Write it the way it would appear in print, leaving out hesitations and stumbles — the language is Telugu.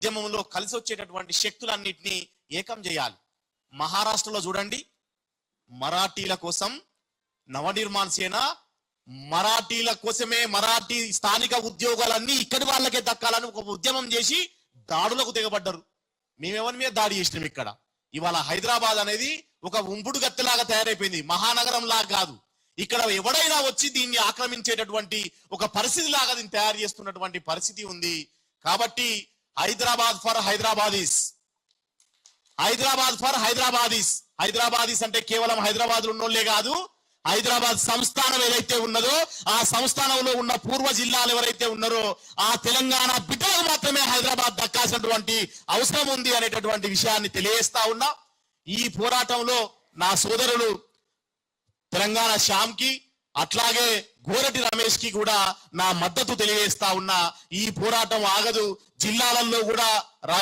ఉద్యమంలో కలిసి వచ్చేటటువంటి శక్తులన్నింటినీ ఏకం చేయాలి. మహారాష్ట్రలో చూడండి, మరాఠీల కోసం నవనిర్మాణ్ సేన, మరాఠీల కోసమే మరాఠీ స్థానిక ఉద్యోగాలన్నీ ఇక్కడి వాళ్ళకే దక్కాలని ఒక ఉద్యమం చేసి దాడులకు దిగబడ్డారు. మేమెవరి మీద దాడి చేసినాం ఇక్కడ. ఇవాళ హైదరాబాద్ అనేది ఒక ఉంపుడు గత్తెలాగా తయారైపోయింది, మహానగరం లాగా కాదు. ఇక్కడ ఎవడైనా వచ్చి దీన్ని ఆక్రమించేటటువంటి ఒక పరిస్థితి లాగా దీన్ని తయారు చేస్తున్నటువంటి పరిస్థితి ఉంది. కాబట్టి హైదరాబాద్ ఫర్ హైదరాబాదీస్, హైదరాబాద్ ఫర్ హైదరాబాదీస్. హైదరాబాదీస్ అంటే కేవలం హైదరాబాద్ లో ఉన్నోళ్లే కాదు, హైదరాబాద్ సంస్థానం ఏదైతే ఉన్నదో ఆ సంస్థానంలో ఉన్న పూర్వ జిల్లాలు ఎవరైతే ఉన్నారో ఆ తెలంగాణ బిడ్డలకు మాత్రమే హైదరాబాద్ దక్కాల్సినటువంటి అవసరం ఉంది అనేటటువంటి విషయాన్ని తెలియజేస్తా ఉన్నా. ఈ పోరాటంలో నా సోదరులు తెలంగాణ శ్యామ్ కి అట్లాగే గోరటి రమేష్ కి కూడా నా మద్దతు తెలియజేస్తా ఉన్నా. ఈ పోరాటం ఆగదు, జిల్లాలలో కూడా